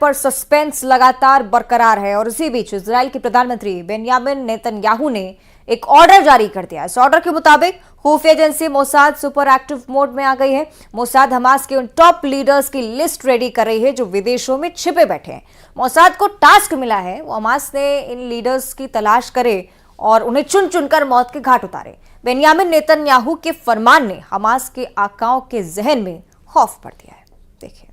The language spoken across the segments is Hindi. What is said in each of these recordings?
पर सस्पेंस लगातार बरकरार है और इसी बीच इजराइल के प्रधानमंत्री बेंयामिन नेतन्याहू ने एक ऑर्डर जारी कर दिया। इस ऑर्डर के मुताबिक खुफिया agency Mossad super active mode में आ गई है। मोसाद हमास के उन टॉप लीडर्स की लिस्ट रेडी कर रही है जो विदेशों में छिपे बैठे हैं। मोसाद को टास्क मिला है वो हमास ने इन लीडर्स की तलाश करे और उन्हें चुन चुनकर मौत के घाट उतारे। बेंयामिन नेतन्याहू के फरमान ने हमास के आकाओं के जहन में खौफ भर दिया है। देखिए,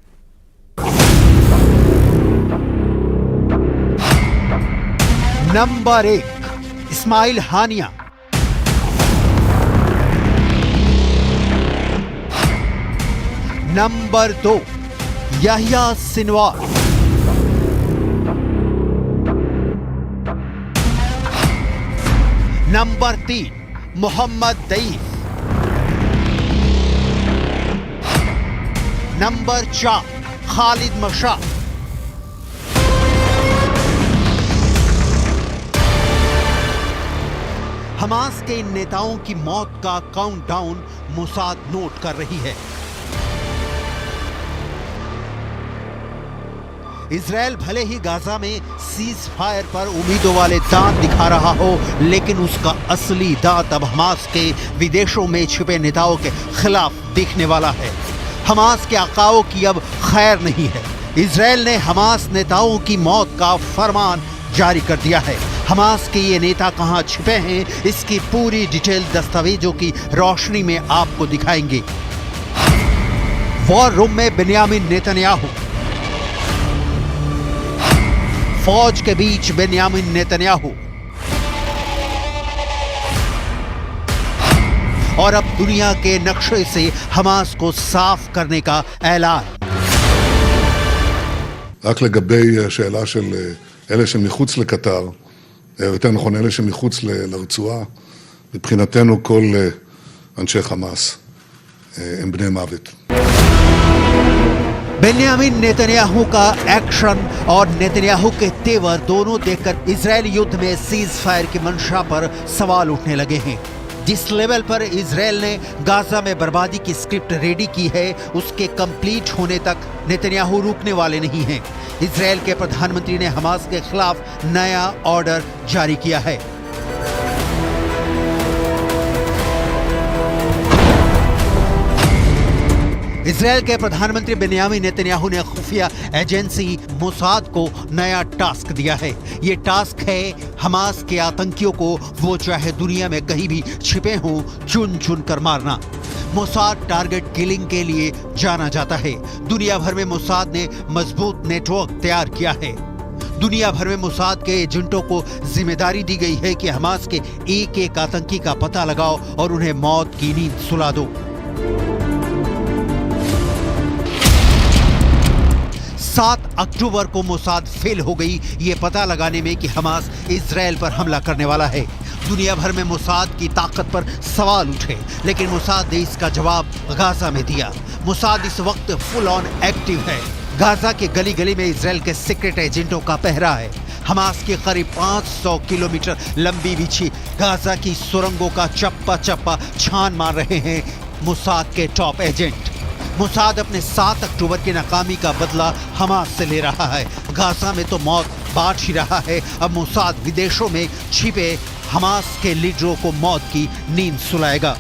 number 1 Ismail Haniyeh, number 2 Yahya Sinwar, number 3 Mohammed Deif, number 4 Khalid Mashal, Hamas के इन नेताओं की मौत का काउंटडाउन मोसाद नोट कर रही है। इजराइल भले ही गाजा में सीज फायर पर उम्मीदों वाले दांत दिखा रहा हो, लेकिन उसका असली दांत अब हमास के विदेशों में छिपे नेताओं के खिलाफ दिखने वाला है। हमास के आकाओं की अब खैर नहीं है। इजराइल ने हमास नेताओं की मौत का फरमान जारी कर दिया है। हमास के ये नेता कहां छिपे हैं, इसकी पूरी डिटेल दस्तावेजों की रोशनी में आपको दिखाएंगे। वॉर रूम में बेंयामिन नेतन्याहू, फौज के बीच बेंयामिन नेतन्याहू, और अब दुनिया के नक्शे से हमास को साफ करने का ऐलान। רק לגבי השאלה של אלה שמחוץ לקטר, יותר נכון אלה שמחוץ לרצועה, מבחינתנו כל אנשי חמאס הם בני מוות. बेंयामिन नेतन्याहू का एक्शन और नेतन्याहू के तेवर दोनों देखकर इजरायल युद्ध में सीज फायर की मंशा पर सवाल उठने लगे हैं। जिस लेवल पर इजरायल ने गाजा में बर्बादी की स्क्रिप्ट रेडी की है, उसके कंप्लीट होने तक नेतन्याहू रुकने वाले नहीं हैं। इजरायल के प्रधानमंत्री ने हमास के खिलाफ नया ऑर्डर जारी किया है। इजरायल के प्रधानमंत्री बेंयामिन नेतन्याहू ने खुफिया एजेंसी मोसाद को नया टास्क दिया है। ये टास्क है हमास के आतंकियों को, वो चाहे दुनिया में कहीं भी छिपे हों, चुन चुन कर मारना। मोसाद टारगेट किलिंग के लिए जाना जाता है। दुनिया भर में मोसाद ने मजबूत नेटवर्क तैयार किया है। दुनिया भर में मोसाद के एजेंटों को जिम्मेदारी दी गई है कि हमास के एक एक आतंकी का पता लगाओ और उन्हें मौत की नींद सुला दो। 7 अक्टूबर को मोसाद फेल हो गई ये पता लगाने में कि हमास इजरायल पर हमला करने वाला है। दुनिया भर में मोसाद की ताकत पर सवाल उठे, लेकिन मोसाद ने इसका जवाब गाजा में दिया। मोसाद इस वक्त फुल ऑन एक्टिव है। गाजा के गली गली में इजरायल के सीक्रेट एजेंटों का पहरा है। हमास की करीब 500 किलोमीटर लंबी बिछी गाजा की सुरंगों का चप्पा चप्पा छान मार रहे हैं मोसाद के टॉप एजेंट। मोसाद अपने 7 अक्टूबर की नाकामी का बदला हमास से ले रहा है। गाजा में तो मौत बांट ही रहा है, अब मोसाद विदेशों में छिपे हमास के लीडरों को मौत की नींद सुलाएगा।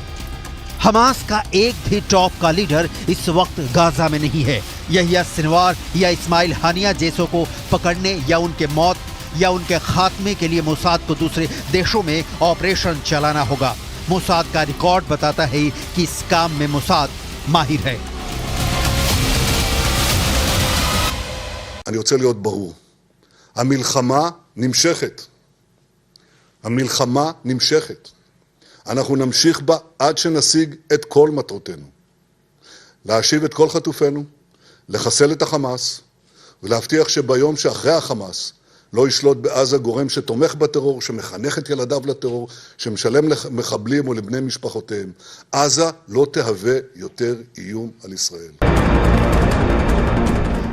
हमास का एक भी टॉप का लीडर इस वक्त गाजा में नहीं है। याहिया सिनवार या इस्माइल हानिया जैसों को पकड़ने या उनके मौत या उनके खात्मे के लिए मोसाद को दूसरे देशों में ऑपरेशन चलाना होगा। मोसाद का रिकॉर्ड बताता है कि इस काम में मोसाद माहिर है। אני רוצה להיות ברור. המלחמה נמשכת. המלחמה נמשכת. אנחנו נמשיך בה עד שנשיג את כל מטרותינו. להשיב את כל חטופינו, לחסל את החמאס, ולהבטיח שביום שאחרי החמאס לא ישלוט בעזה גורם שתומך בטרור, שמחנך את ילדיו לטרור, שמשלם למחבלים ולבני משפחותיהם. עזה לא תהווה יותר איום על ישראל.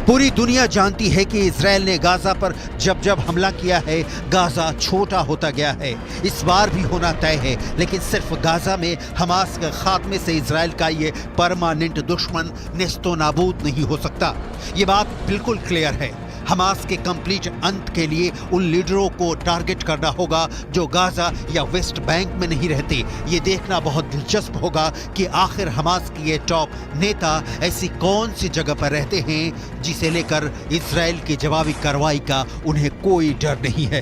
पूरी दुनिया जानती है कि इजरायल ने गाजा पर जब जब हमला किया है, गाजा छोटा होता गया है। इस बार भी होना तय है, लेकिन सिर्फ गाजा में हमास के खात्मे से इजरायल का ये परमानेंट दुश्मन नेस्तो नाबूद नहीं हो सकता। ये बात बिल्कुल क्लियर है। हमास के कंप्लीट अंत के लिए उन लीडरों को टारगेट करना होगा जो गाजा या वेस्ट बैंक में नहीं रहते। ये देखना बहुत दिलचस्प होगा कि आखिर हमास के ये टॉप नेता ऐसी कौन सी जगह पर रहते हैं जिसे लेकर इजराइल की जवाबी कार्रवाई का उन्हें कोई डर नहीं है।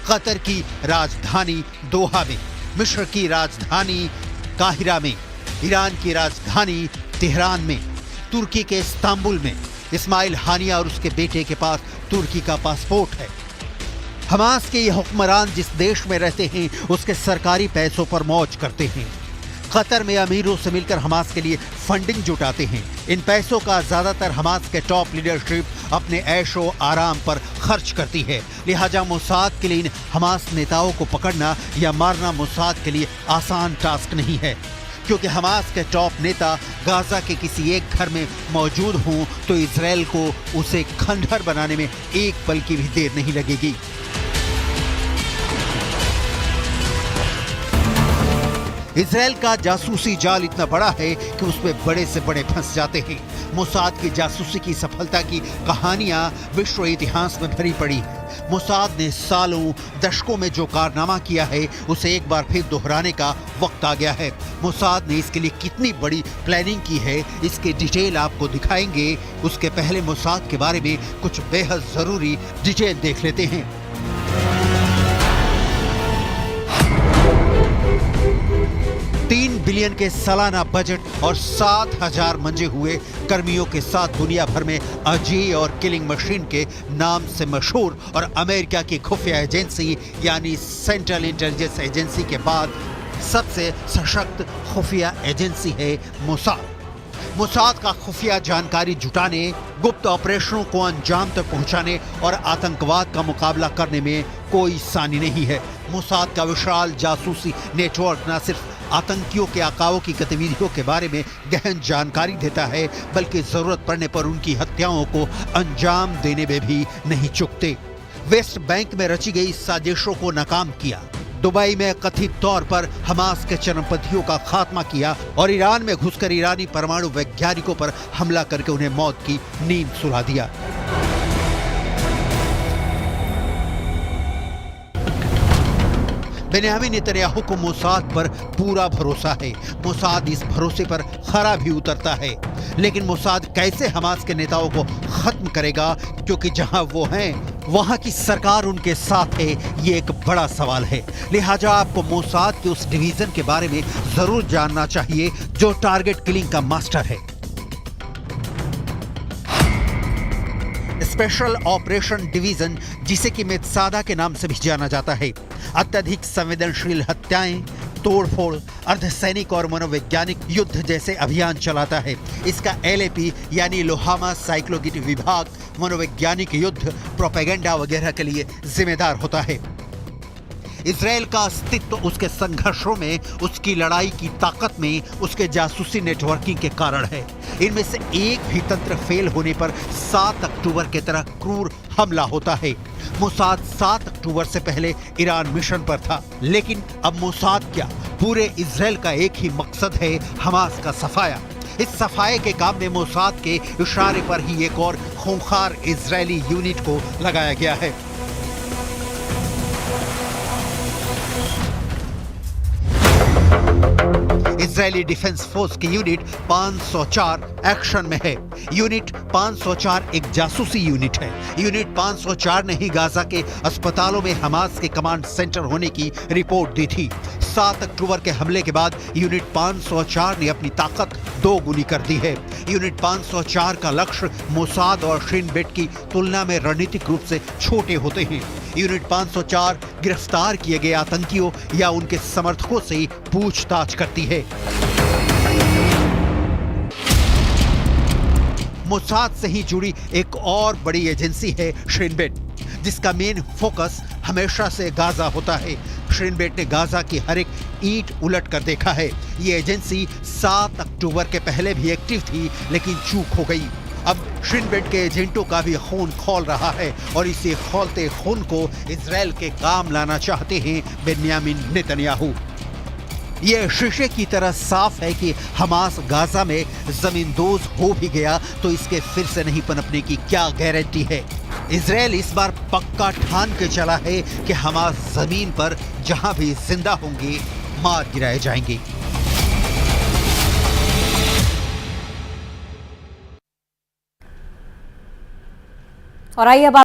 कतर की राजधानी दोहा में, मिस्र की राजधानी काहिरा में, ईरान की राजधानी तेहरान में, तुर्की के इस्तांबुल में इस्माइल हानिया और उसके बेटे के पास तुर्की का पासपोर्ट है। हमास के ये हुक्मरान जिस देश में रहते हैं उसके सरकारी पैसों पर मौज करते हैं। कतर में अमीरों से मिलकर हमास के लिए फंडिंग जुटाते हैं। इन पैसों का ज्यादातर हमास के टॉप लीडरशिप अपने ऐशो आराम पर खर्च करती है। लिहाजा मोसाद के लिए इन हमास नेताओं को पकड़ना या मारना मोसाद के लिए आसान टास्क नहीं है, क्योंकि हमास के टॉप नेता गाजा के किसी एक घर में मौजूद हों तो इजराइल को उसे खंडहर बनाने में एक पल की भी देर नहीं लगेगी। इजराइल का जासूसी जाल इतना बड़ा है कि उसमें बड़े से बड़े फंस जाते हैं। मोसाद की जासूसी की सफलता की कहानियां विश्व इतिहास में भरी पड़ी है। मोसाद ने सालों दशकों में जो कारनामा किया है उसे एक बार फिर दोहराने का वक्त आ गया है। मोसाद ने इसके लिए कितनी बड़ी प्लानिंग की है इसके डिटेल आपको दिखाएंगे। उसके पहले मोसाद के बारे में कुछ बेहद जरूरी डिटेल देख लेते हैं। 3 बिलियन के सालाना बजट और 7,000 मंजे हुए कर्मियों के साथ दुनिया भर में अजय और किलिंग मशीन के नाम से मशहूर और अमेरिका की खुफिया एजेंसी यानी सेंट्रल इंटेलिजेंस एजेंसी के बाद सबसे सशक्त खुफिया एजेंसी है मोसाद। मोसाद का खुफिया जानकारी जुटाने, गुप्त ऑपरेशनों को अंजाम तक पहुंचाने और आतंकवाद का मुकाबला करने में कोई सानी नहीं है। मोसाद का विशाल जासूसी नेटवर्क न सिर्फ आतंकियों के आकाओं की गतिविधियों के बारे में गहन जानकारी देता है, बल्कि जरूरत पड़ने पर उनकी हत्याओं को अंजाम देने में भी नहीं चूकते। वेस्ट बैंक में रची गई साजिशों को नाकाम किया, दुबई में कथित तौर पर हमास के चरमपंथियों का खात्मा किया और ईरान में घुसकर ईरानी परमाणु वैज्ञानिकों पर हमला करके उन्हें मौत की नींद सुला दिया। बेन्यामिन नेतन्याहू को मोसाद पर पूरा भरोसा है। मोसाद इस भरोसे पर खरा भी उतरता है, लेकिन मोसाद कैसे हमास के नेताओं को खत्म करेगा, क्योंकि जहां वो हैं वहां की सरकार उनके साथ है, ये एक बड़ा सवाल है। लिहाजा आपको मोसाद के उस डिवीजन के बारे में जरूर जानना चाहिए जो टारगेट किलिंग का मास्टर है। स्पेशल ऑपरेशन डिवीजन, जिसे कि मेत्सादा के नाम से भी जाना जाता है, अत्यधिक संवेदनशील हत्याएं, तोड़फोड़, अर्धसैनिक और मनोवैज्ञानिक युद्ध जैसे अभियान चलाता है। इसका LAP यानी लोहामा साइक्लोगिट विभाग मनोवैज्ञानिक युद्ध, प्रोपेगेंडा वगैरह के लिए जिम्मेदार होता है। इजराइल का अस्तित्व उसके संघर्षों में, उसकी लड़ाई की ताकत में, उसके जासूसी नेटवर्किंग के कारण है। इनमें से एक भी तंत्र फेल होने पर 7 अक्टूबर की तरह क्रूर हमला होता है। मोसाद 7 अक्टूबर से पहले ईरान मिशन पर था, लेकिन अब मोसाद क्या, पूरे इजराइल का एक ही मकसद है, हमास का सफाया। इस सफाये के काम में मोसाद के इशारे पर ही एक और खूंखार इजरायली यूनिट को लगाया गया है। इजरायली डिफेंस फोर्स की यूनिट 504 एक्शन में है। यूनिट 504 एक जासूसी यूनिट है। यूनिट 504 ने ही गाजा के अस्पतालों में हमास के कमांड सेंटर होने की रिपोर्ट दी थी। 7 अक्टूबर के हमले के बाद यूनिट 504 ने अपनी ताकत 2 गुनी कर दी है। यूनिट 504 का लक्ष्य मोसाद और शिन बेट की तुलना में रणनीतिक रूप से छोटे होते हैं। यूनिट 504 गिरफ्तार किए गए आतंकियों या उनके समर्थकों से पूछताछ करती है। मोसाद से ही जुड़ी एक और बड़ी एजेंसी है शिन बेट, जिसका मेन फोकस हमेशा से गाजा होता है। शिन बेट ने गाजा की हर एक ईंट उलट कर देखा है। ये एजेंसी 7 अक्टूबर के पहले भी एक्टिव थी, लेकिन चूक हो गई। अब शिन बेट के एजेंटों का भी खून खौल रहा है और इसे खौलते खून को इजराइल के काम लाना चाहते हैं बेन्यामिन नेतन्याहू। ये शीशे की तरह साफ है कि हमास गाजा में जमींदोज हो भी गया तो इसके फिर से नहीं पनपने की क्या गारंटी है। इजराइल इस बार पक्का ठान के चला है कि हमास जमीन पर जहां भी जिंदा होंगे मार गिराए जाएंगे। और आइए अब